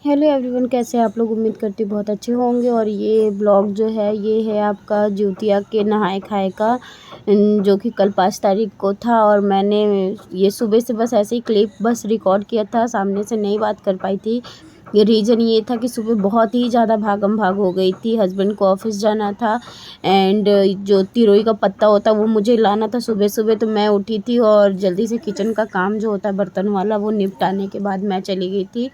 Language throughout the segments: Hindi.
हेलो एवरीवन, कैसे हैं आप लोग। उम्मीद करती हूँ बहुत अच्छे होंगे। और ये ब्लॉग जो है ये है आपका ज्योतिया के नहाए खाए का, जो कि कल 5 तारीख को था। और मैंने ये सुबह से बस ऐसे ही क्लिप बस रिकॉर्ड किया था, सामने से नहीं बात कर पाई थी। ये रीज़न ये था कि सुबह बहुत ही ज़्यादा भागम भाग हो गई थी। हस्बैंड को ऑफिस जाना था एंड जो तिरोई का पत्ता होता है वो मुझे लाना था सुबह सुबह। तो मैं उठी थी और जल्दी से किचन का काम जो होता है बर्तन वाला वो निपटाने के बाद मैं चली गई थी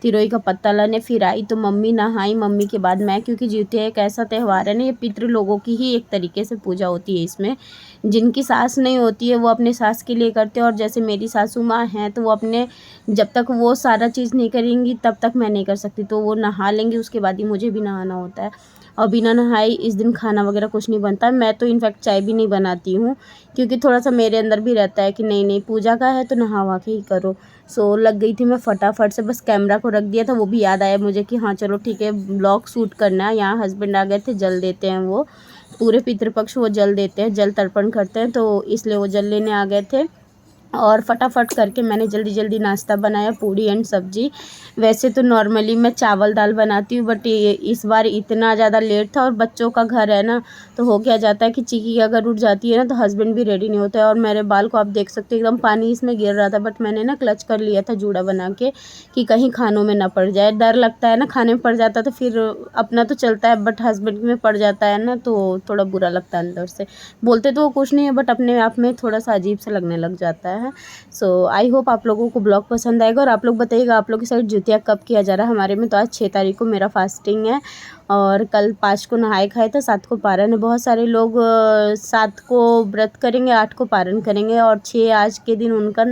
तिरोई का पत्ता लाने। फिर आई तो मम्मी नहाई, मम्मी के बाद मैं, क्योंकि जिउतिया एक ऐसा त्यौहार है ना, ये पितृ लोगों की ही एक तरीके से पूजा होती है। इसमें जिनकी सास नहीं होती है वो अपने सास के लिए करते हैं। और जैसे मेरी सासू माँ हैं तो वो अपने, जब तक वो सारा चीज़ नहीं करेंगी तब तक मैं नहीं कर सकती। तो वो नहा लेंगी, उसके बाद ही मुझे भी नहाना होता है। और बिना नहाई इस दिन खाना वगैरह कुछ नहीं बनता। मैं तो इनफैक्ट चाय भी नहीं बनाती हूँ, क्योंकि थोड़ा सा मेरे अंदर भी रहता है कि नहीं नहीं पूजा का है तो नहा वहा के ही करो। सो लग गई थी मैं फटाफट से, बस कैमरा को रख दिया था। वो भी याद आया मुझे कि हाँ चलो ठीक है ब्लॉग शूट करना है। यहाँ हस्बैंड आ गए थे, जल देते हैं वो, पूरे पितृपक्ष वो जल देते हैं, जल तर्पण करते हैं, तो इसलिए वो जल लेने आ गए थे। और फटाफट करके मैंने जल्दी जल्दी नाश्ता बनाया, पूड़ी एंड सब्जी। वैसे तो नॉर्मली मैं चावल दाल बनाती हूँ, बट ये इस बार इतना ज़्यादा लेट था। और बच्चों का घर है ना, तो हो क्या जाता है कि चीकी अगर उठ जाती है ना तो हस्बैंड भी रेडी नहीं होता है। और मेरे बाल को आप देख सकते हो एकदम पानी इसमें गिर रहा था, बट मैंने ना क्लच कर लिया था जूड़ा बना के कि कहीं खानों में ना पड़ जाए। डर लगता है ना, खाने में पड़ जाता तो फिर अपना तो चलता है, बट हस्बैंड में पड़ जाता है ना तो थोड़ा बुरा लगता है अंदर से। बोलते तो वो कुछ नहीं है, बट अपने आप में थोड़ा सा अजीब सा लगने लग जाता है। सो आई होप आप लोगों को ब्लॉग पसंद आएगा। और आप लोग बताइएगा आप लोग की साइड ज्योतिया कब किया जा रहा है। हमारे में तो आज 6 तारीख को मेरा फास्टिंग है, और कल 5 को नहाए खाए था, 7 को पारण है। बहुत सारे लोग 7 को व्रत करेंगे, 8 को पारण करेंगे, और 6 आज के दिन उनका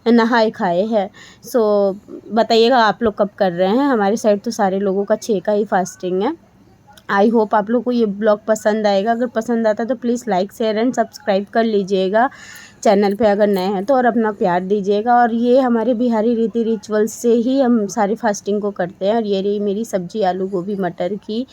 नहाए खाए है। सो बताइएगा आप लोग कब कर रहे हैं। हमारे साइड तो सारे लोगों का 6 का ही फास्टिंग है। आई होप आप लोग को ये ब्लॉग पसंद आएगा। अगर पसंद आता है तो please like share and subscribe कर लीजिएगा चैनल पे अगर नए हैं तो, और अपना प्यार दीजिएगा। और ये हमारे बिहारी रीति रिचुअल्स से ही हम सारी फास्टिंग को करते हैं। और ये रही मेरी सब्जी आलू गोभी मटर की,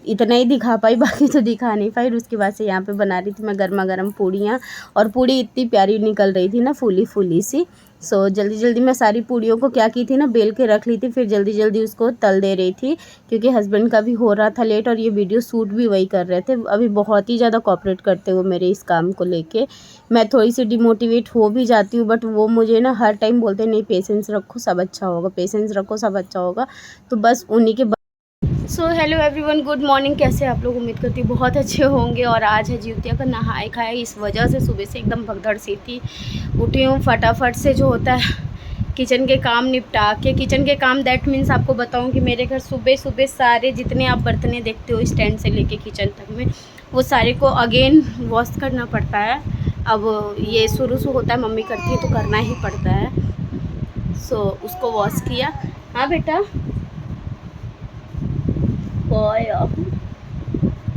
इतना ही दिखा पाई, बाकी तो दिखा नहीं पाई। उसके बाद से यहाँ पे बना रही थी मैं गर्मा गर्म पूड़ियाँ, और पूड़ी इतनी प्यारी निकल रही थी ना, फूली फूली सी। सो जल्दी जल्दी मैं सारी पूड़ियों को क्या की थी ना, बेल के रख ली थी, फिर जल्दी जल्दी उसको तल दे रही थी, क्योंकि हस्बैंड का भी हो रहा था लेट। और ये वीडियो शूट भी वही कर रहे थे। अभी बहुत ही ज़्यादा कोऑपरेट करते वो मेरे इस काम को लेके। मैं थोड़ी सी डिमोटिवेट हो भी जाती हूँ, बट वो मुझे ना हर टाइम बोलते नहीं पेशेंस रखो सब अच्छा होगा, पेशेंस रखो सब अच्छा होगा। तो बस उन्हीं के so hello everyone, good morning. कैसे आप लोग, उम्मीद करती हूँ बहुत अच्छे होंगे। और आज है ज्योतिया का नहाए खाए, इस वजह से सुबह से एकदम भगदड़ सी थी। उठी हूँ फटाफट से, जो होता है किचन के काम निपटा के। किचन के काम दैट मीन्स आपको बताऊँ कि मेरे घर सुबह सुबह सारे जितने आप बर्तने देखते हो स्टैंड से लेके किचन तक में, वो सारे को अगेन वॉश करना पड़ता है। अब ये शुरू से होता है, मम्मी करती है तो करना ही पड़ता है। सो उसको वॉश किया। हाँ बेटा,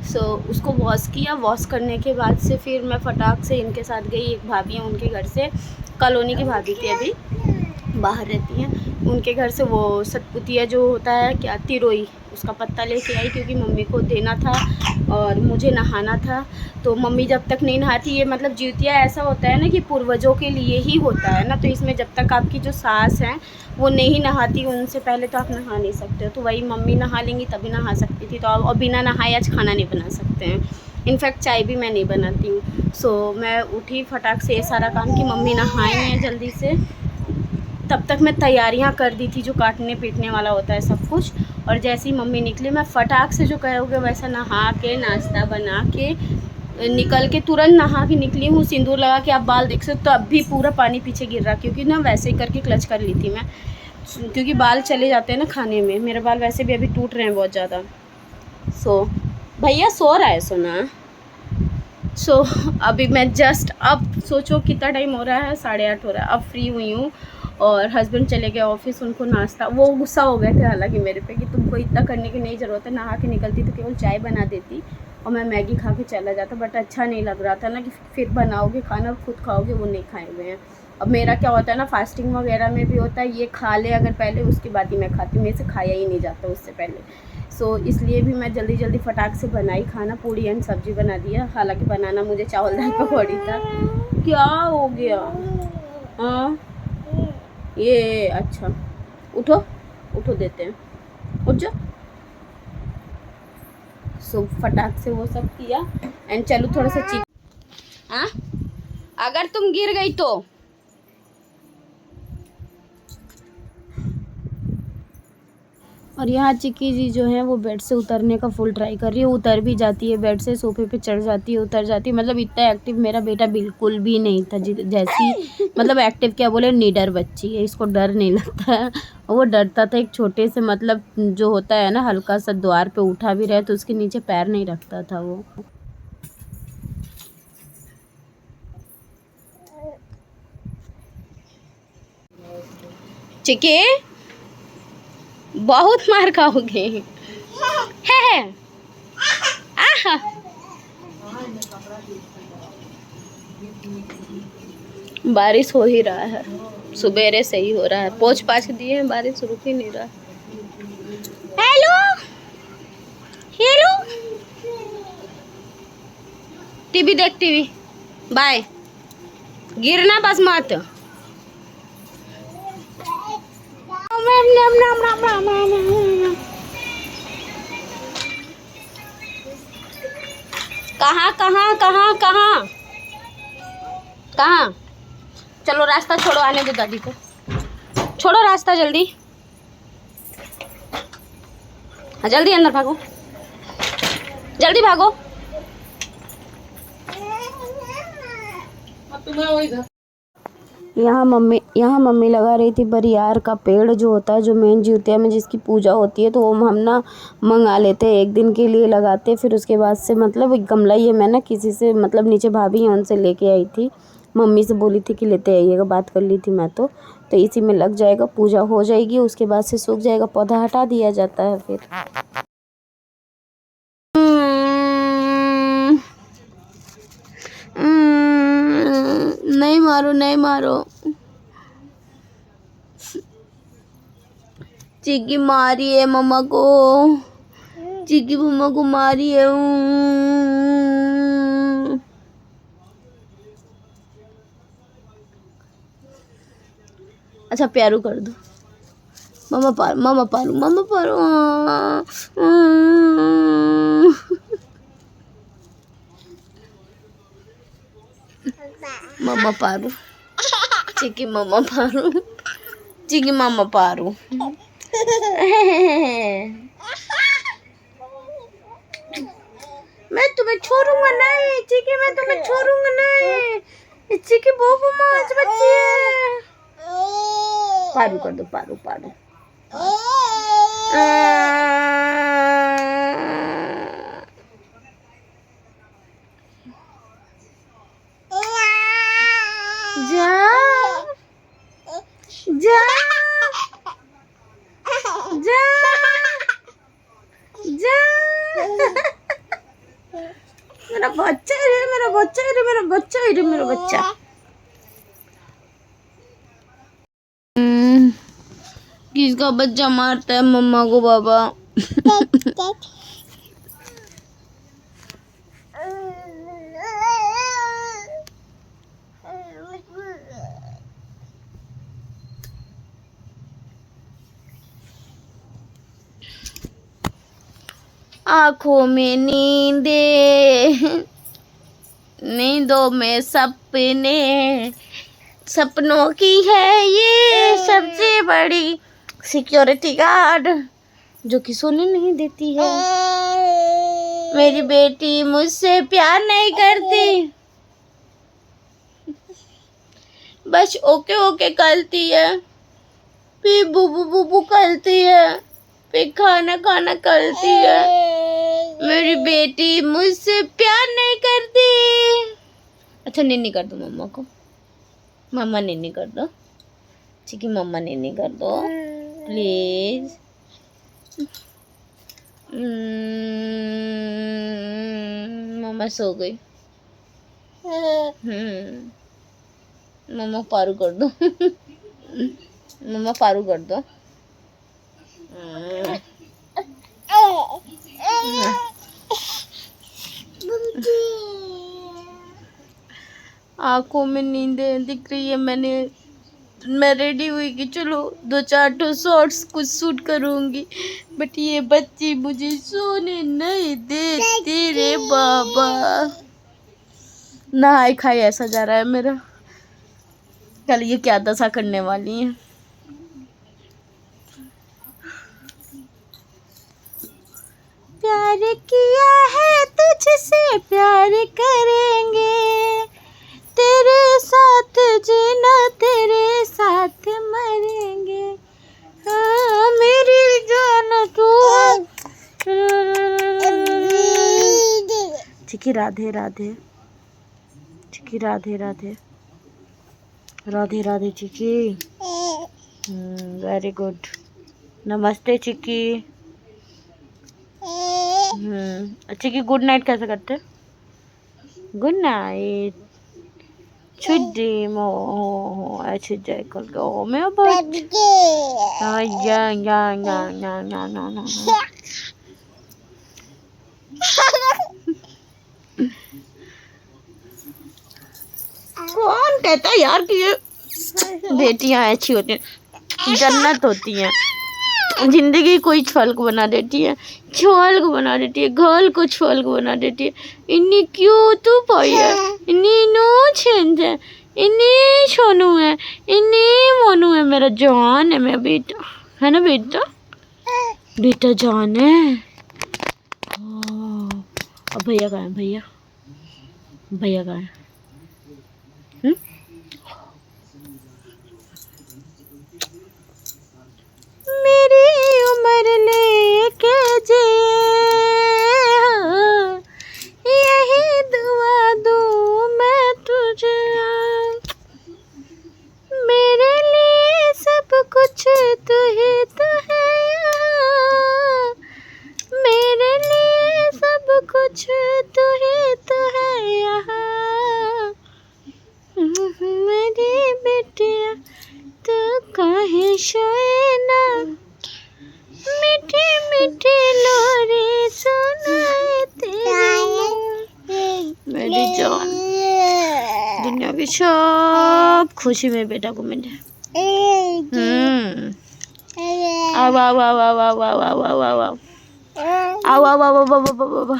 सो उसको वॉश किया। वॉश करने के बाद से फिर मैं फटाक से इनके साथ गई। एक भाभी हैं उनके घर से, कॉलोनी की भाभी थी, अभी बाहर रहती हैं, उनके घर से वो सतपुतिया जो होता है क्या, तिरोई, उसका पत्ता लेके आई, क्योंकि मम्मी को देना था और मुझे नहाना था। तो मम्मी जब तक नहीं नहाती, ये मतलब ज्योतिया ऐसा होता है ना कि पूर्वजों के लिए ही होता है ना, तो इसमें जब तक आपकी जो सास हैं वो नहीं नहाती, उनसे पहले तो आप नहा नहीं सकते हो। तो वही मम्मी नहा लेंगी तभी नहा सकती थी। तो और बिना नहाए आज खाना नहीं बना सकते हैं, इनफैक्ट चाय भी मैं नहीं बनाती हूँ। सो मैं उठी फटाक से, ये सारा काम कि मम्मी नहाई हैं जल्दी से, तब तक मैं तैयारियां कर दी थी, जो काटने पीटने वाला होता है सब कुछ। और जैसे ही मम्मी निकली, मैं फटाक से जो कहोगे वैसा नहा के नाश्ता बना के निकल के, तुरंत नहा के निकली हूँ। सिंदूर लगा के आप बाल देख सकते हो, तो अब भी पूरा पानी पीछे गिर रहा, क्योंकि ना वैसे ही करके क्लच कर ली थी मैं, क्योंकि बाल चले जाते हैं ना खाने में। मेरे बाल वैसे भी अभी टूट रहे हैं बहुत ज़्यादा। सो भैया सो रहा है सोना। सो अभी मैं जस्ट, अब सोचो कितना टाइम हो रहा है, 8:30 हो रहा है, अब फ्री हुई हूँ। और हस्बैंड चले गए ऑफिस, उनको नाश्ता, वो गुस्सा हो गए थे हालांकि मेरे पे कि तुमको इतना करने की नहीं ज़रूरत है, नहा के निकलती तो केवल चाय बना देती और मैं मैगी खा के चला जाता। बट अच्छा नहीं लग रहा था ना कि फिर बनाओगे खाना और खुद खाओगे, वो नहीं खाए हुए हैं। अब मेरा क्या होता है ना, फास्टिंग वगैरह में भी होता है ये खा ले अगर पहले, उसके बाद ही मैं खाती हूँ, मेरे से खाया ही नहीं जाता उससे पहले। सो इसलिए भी मैं जल्दी जल्दी फटाक से बनाई खाना, पूड़ी एंड सब्जी बना दिया। हालांकि बनाना मुझे चावल दाल पकौड़ी था। क्या हो गया? हाँ ये अच्छा, उठो उठो देते हैं, उठ जाओ। सो फटाक से वो सब किया एंड चलो थोड़ा सा हाँ, अगर तुम गिर गई तो और यहाँ चिक्की जी जो है वो बेड से उतरने का फुल ट्राई कर रही है, उतर भी जाती है बेड से, सोफे पे चढ़ जाती है, उतर जाती है। मतलब इतना एक्टिव मेरा बेटा बिल्कुल भी नहीं था, जैसी मतलब एक्टिव क्या बोले, निडर बच्ची है, इसको डर नहीं लगता है। वो डरता था एक छोटे से, मतलब जो होता है ना, हल्का सा द्वार पे उठा भी रहे तो उसके नीचे पैर नहीं रखता था वो। चिक्की बहुत मार खाओगे है। आहा बारिश हो ही रहा है, सुबेरे से ही हो रहा है, पोंछ पाछ दिए हैं, बारिश रुक ही नहीं रहा। हेलो हेलो, टीवी देख, टीवी, बाय, गिरना बस मत। कहाँ कहाँ कहाँ कहाँ कहाँ, चलो रास्ता छोड़ो, आने दो दादी को, छोड़ो रास्ता जल्दी, हाँ जल्दी अंदर भागो, जल्दी भागो। यहाँ मम्मी लगा रही थी बरियार का पेड़ जो होता है, जो मेन जिउतिया में जिसकी पूजा होती है, तो वो हम ना मंगा लेते हैं, एक दिन के लिए लगाते, फिर उसके बाद से मतलब एक गमला ये मैं ना किसी से, मतलब नीचे भाभी हैं उनसे लेके आई थी, मम्मी से बोली थी कि लेते आइएगा, बात कर ली थी मैं तो इसी में लग जाएगा, पूजा हो जाएगी, उसके बाद से सूख जाएगा, पौधा हटा दिया जाता है फिर। नहीं मारो, नहीं मारो, चिक्की मारी है मम्मा को, चिक्की मम्मा को मारी है। अच्छा प्यारू कर दो, मम्मा पारू, मम्मा पारू, मम्मा पारू, मम्मा पारू, चिक्की मम्मा पारू, चिक्की मम्मा पारू। मैं तुम्हें छोड़ूंगा नहीं चिक्की, मैं तुम्हें छोड़ूंगा नहीं, चिक्की बहुत बदमाश बच्ची है। पारू कर दो, पारू पारू, जा जा जा जा, मेरा बच्चा है रे, मेरा बच्चा है रे, मेरा बच्चा है रे, मेरा बच्चा। किसका बच्चा मारता है मम्मा को बाबा? आँखों में नींदे, नींदों में सपने, सपनों की है ये सबसे बड़ी सिक्योरिटी गार्ड, जो कि सोने नहीं देती है। मेरी बेटी मुझसे प्यार नहीं करती, बस ओके ओके करती है, फिर बुबू बुबू करती है, फिर खाना खाना करती है। मेरी बेटी मुझसे प्यार नहीं करती। अच्छा निन्नी कर दो मम्मा को, मम्मा निन्नी कर दो, चिक्की मम्मा निन्नी कर दो प्लीज। मम्मा सो गई। मम्मा पारू कर दो। मम्मा पारू कर दो। आँखों में नींदें दिख रही है, मैंने मैं रेडी हुई कि चलो 2-4 शॉर्ट्स कुछ शूट करूँगी, बट ये बच्ची मुझे सोने नहीं देती रे बाबा। नहाए खाए ऐसा जा रहा है मेरा, कल ये क्या दशा करने वाली है। प्यार किया है तुझसे प्यार करेंगे, तेरे साथ जीना तेरे साथ मरेंगे, हाँ मेरी जान तू। चिकी राधे राधे, चिकी राधे राधे, राधे राधे चिकी। वेरी गुड, नमस्ते चिकी। चिकी गुड नाइट कैसे करते? गुड नाइट छुट्टी मो अच्छे जाए कल को मैं बहुत या कौन कहता है यार कि ये बेटियां अच्छी होती हैं, जन्नत होती हैं। जिंदगी कोई छल को बना देती है, छल को बना देती है, घर को छल को बना देती है। इन्नी क्यों तू पाई है, इन्नी नो छेंद है, इन्नी सोनू है, इन्नी मोनू है, मेरा जान है, मेरा बेटा है ना, बेटा बेटा जान है। अब भैया कहाँ है, भैया भैया कहाँ है? मेरी उम्र लेके जे यही दुआ दूँ मैं तुझे, मेरे लिए सब कुछ तू ही तो है, मेरे लिए सब कुछ तू ही तो है यहाँ, मेरी बेटिया तू काहे सोए ना, मीठी मीठी लोरी सुनाए तेरी, मेरी जान। दुनिया की सब खुशी में बेटा को मिले। आओ आओ आओ आओ आओ आओ आओ आओ आओ आओ आओ आओ आओ आओ आओ।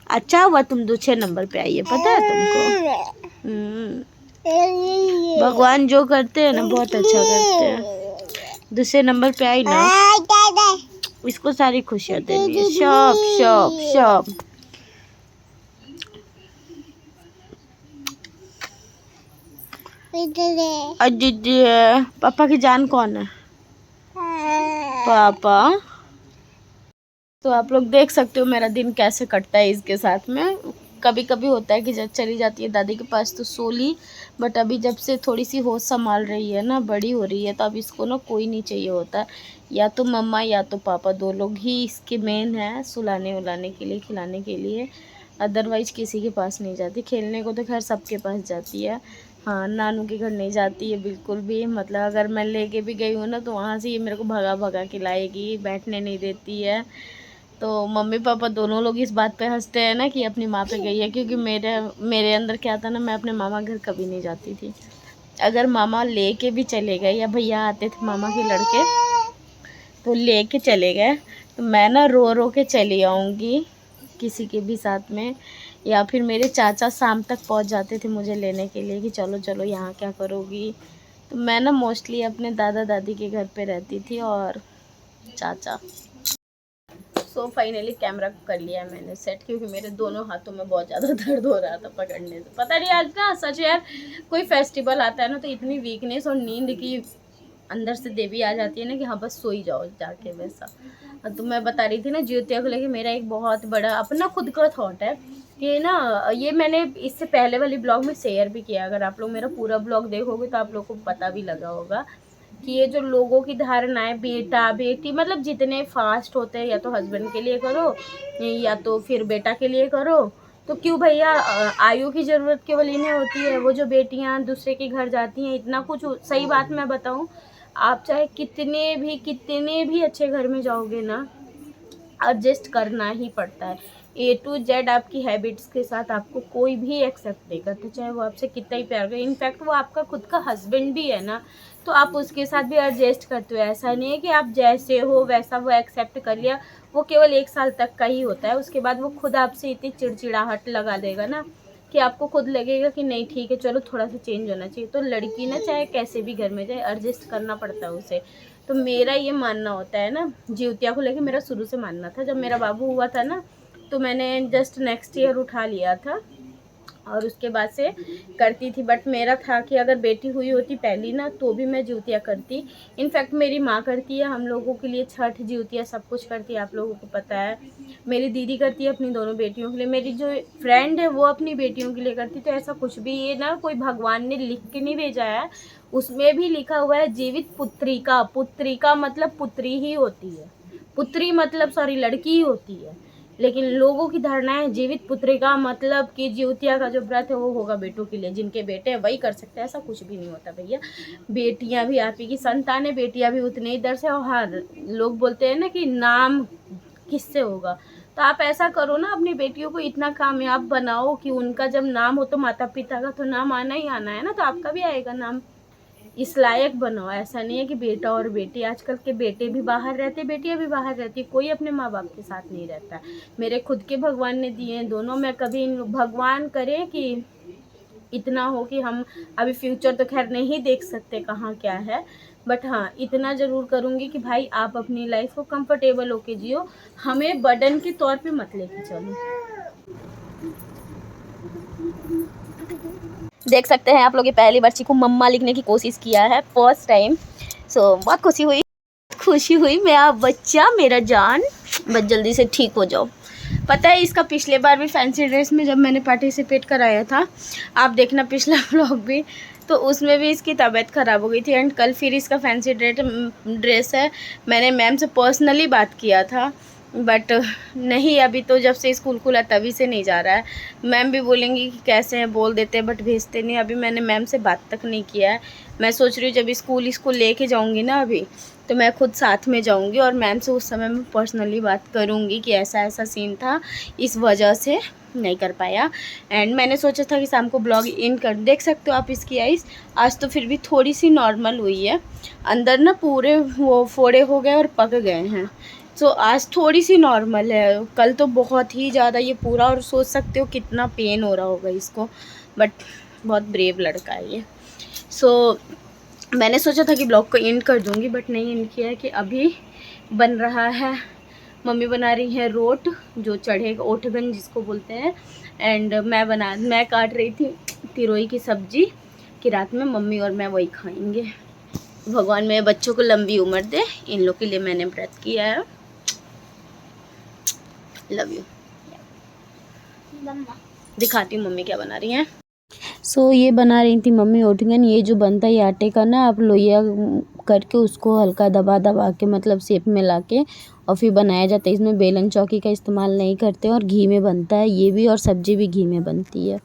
अच्छा हुआ तुम दूसरे नंबर पे आई है, पता है तुमको। भगवान जो करते हैं ना बहुत अच्छा करते हैं। दूसरे नंबर पे आई ना, इसको सारी खुशियाँ देनी है, सब सब सब। दीदी है, पापा की जान कौन है? पापा। तो आप लोग देख सकते हो मेरा दिन कैसे कटता है इसके साथ में। कभी कभी होता है कि जब चली जाती है दादी के पास तो सो ली, बट अभी जब से थोड़ी सी होश संभाल रही है ना, बड़ी हो रही है, तो अब इसको ना कोई नहीं चाहिए होता, या तो मम्मा या तो पापा, दो लोग ही इसके मेन हैं सुलाने उलाने के लिए, खिलाने के लिए। अदरवाइज किसी के पास नहीं जाती। खेलने को तो खैर सबके पास जाती है, हाँ नानू के घर नहीं जाती है बिल्कुल भी। मतलब अगर मैं लेके भी गई हूँ ना तो वहाँ से ये मेरे को भगा भगा के लाएगी, बैठने नहीं देती है। तो मम्मी पापा दोनों लोग इस बात पे हंसते हैं ना कि अपनी माँ पे गई है, क्योंकि मेरे अंदर क्या था ना, मैं अपने मामा घर कभी नहीं जाती थी। अगर मामा लेके भी चले गए या भैया आते थे मामा के लड़के तो लेके चले गए, तो मैं ना रो रो के चली आऊँगी किसी के भी साथ में, या फिर मेरे चाचा शाम तक पहुँच जाते थे मुझे लेने के लिए कि चलो चलो यहाँ क्या करोगी। तो मैं ना मोस्टली अपने दादा दादी के घर पे रहती थी और चाचा। सो फाइनली कैमरा कर लिया है मैंने सेट, क्योंकि मेरे दोनों हाथों में बहुत ज़्यादा दर्द हो रहा था पकड़ने से। पता नहीं आज ना सच यार, कोई फेस्टिवल आता है ना तो इतनी वीकनेस और नींद की अंदर से देवी आ जाती है ना कि हाँ बस सो ही जाओ जाके वैसा। तो मैं बता रही थी ना ज्योतिया को लेके मेरा एक बहुत बड़ा अपना खुद का थॉट है कि ना, ये मैंने इससे पहले वाली ब्लॉग में शेयर भी किया। अगर आप लोग मेरा पूरा ब्लॉग देखोगे तो आप लोग को पता भी लगा होगा कि ये जो लोगों की धारणाएं, बेटा बेटी मतलब जितने फास्ट होते हैं, या तो हस्बैंड के लिए करो या तो फिर बेटा के लिए करो। तो क्यों भैया, आयु की ज़रूरत केवल इन्हें होती है। वो जो बेटियां दूसरे के घर जाती हैं इतना कुछ, सही बात मैं बताऊं, आप चाहे कितने भी अच्छे घर में जाओगे ना, एडजस्ट करना ही पड़ता है। A to Z आपकी हैबिट्स के साथ आपको कोई भी एक्सेप्ट नहीं करता, चाहे वो आपसे कितना ही प्यार करे। इनफैक्ट वो आपका खुद का हस्बैंड भी है ना, तो आप उसके साथ भी एडजस्ट करते हो। ऐसा नहीं है कि आप जैसे हो वैसा वो एक्सेप्ट कर लिया, वो केवल 1 साल तक का ही होता है। उसके बाद वो खुद आपसे इतनी चिड़चिड़ाहट लगा देगा ना कि आपको खुद लगेगा कि नहीं ठीक है, चलो थोड़ा सा चेंज होना चाहिए। तो लड़की ना चाहे कैसे भी घर में जाए, एडजस्ट करना पड़ता है उसे। तो मेरा ये मानना होता है ना, जिउतिया को लेके मेरा शुरू से मानना था। जब मेरा बाबू हुआ था ना, तो मैंने जस्ट नेक्स्ट ईयर उठा लिया था और उसके बाद से करती थी। बट मेरा था कि अगर बेटी हुई होती पहली ना, तो भी मैं जिउतिया करती। इनफैक्ट मेरी माँ करती है हम लोगों के लिए छठ, जिउतिया सब कुछ करती है, आप लोगों को पता है। मेरी दीदी करती है अपनी दोनों बेटियों के लिए, मेरी जो फ्रेंड है वो अपनी बेटियों के लिए करती। तो ऐसा कुछ भी ये ना कोई भगवान ने लिख के नहीं भेजा है, उसमें भी लिखा हुआ है जीवित पुत्रिका। पुत्रिका मतलब पुत्री ही होती है, पुत्री मतलब सॉरी लड़की ही होती है। लेकिन लोगों की धारणा है जीवित पुत्रिका मतलब कि जिउतिया का जो व्रत है वो होगा बेटों के लिए, जिनके बेटे हैं वही कर सकते हैं। ऐसा कुछ भी नहीं होता भैया, बेटियां भी आप ही की संतान है, बेटियां भी उतने ही दर से। और हाँ, लोग बोलते हैं ना कि नाम किससे होगा, तो आप ऐसा करो ना, अपनी बेटियों को इतना कामयाब बनाओ कि उनका जब नाम हो तो माता पिता का तो नाम आना ही आना है ना, तो आपका भी आएगा नाम। इस लायक बनाओ। ऐसा नहीं है कि बेटा और बेटी, आजकल के बेटे भी बाहर रहते, बेटियां भी बाहर रहती, कोई अपने माँ बाप के साथ नहीं रहता। मेरे खुद के भगवान ने दिए हैं दोनों। मैं कभी भगवान करे कि इतना हो कि हम अभी फ्यूचर तो खैर नहीं देख सकते कहाँ क्या है, बट हाँ इतना ज़रूर करूँगी कि भाई आप अपनी लाइफ को कंफर्टेबल होके जियो, हमें बर्डन के तौर पे मत लेके चलो। देख सकते हैं आप लोग, ये पहली बार चीकू मम्मा लिखने की कोशिश किया है, फर्स्ट टाइम। सो बहुत खुशी हुई मेरा बच्चा, मेरा जान, बस जल्दी से ठीक हो जाओ। पता है इसका पिछले बार भी फैंसी ड्रेस में जब मैंने पार्टिसिपेट कराया था, आप देखना पिछला व्लॉग भी, तो उसमें भी इसकी तबीयत ख़राब हो गई थी। एंड कल फिर इसका फैंसी ड्रेस है। मैंने मैम से पर्सनली बात किया था, बट नहीं, अभी तो जब से स्कूल खुला तभी से नहीं जा रहा है। मैम भी बोलेंगी कि कैसे हैं, बोल देते हैं बट भेजते नहीं। अभी मैंने मैम से बात तक नहीं किया है। मैं सोच रही हूँ जब स्कूल लेके जाऊँगी ना अभी, तो मैं खुद साथ में जाऊँगी और मैम से उस समय मैं पर्सनली बात करूँगी कि ऐसा ऐसा सीन था, इस वजह से नहीं कर पाया। एंड मैंने सोचा था कि शाम को ब्लॉग इन कर, देख सकते हो आप इसकी आइज़ आज तो फिर भी थोड़ी सी नॉर्मल हुई है, अंदर ना पूरे वो फोड़े हो गए और पक गए हैं। सो आज थोड़ी सी नॉर्मल है, कल तो बहुत ही ज़्यादा ये पूरा, और सोच सकते हो कितना पेन हो रहा होगा इसको, बट बहुत ब्रेव लड़का है ये। सो मैंने सोचा था कि ब्लॉग को एंड कर दूंगी, बट नहीं एंड किया है कि अभी बन रहा है। मम्मी बना रही है रोट, जो चढ़ेगा ओठगन जिसको बोलते हैं, एंड मैं काट रही थी तिरोई की सब्जी कि रात में मम्मी और मैं वही खाएंगे। भगवान मेरे बच्चों को लंबी उम्र दे, इन लोग के लिए मैंने व्रत किया है। Love you. दिखाती हूँ मम्मी क्या बना रही हैं। सो ये बना रही थी मम्मी ओठगन। ये जो बनता है ये आटे का ना, आप लोइया करके उसको हल्का दबा दबा के मतलब शेप में ला के और फिर बनाया जाता है। इसमें बेलन चौकी का इस्तेमाल नहीं करते और घी में बनता है ये भी, और सब्जी भी घी में बनती है।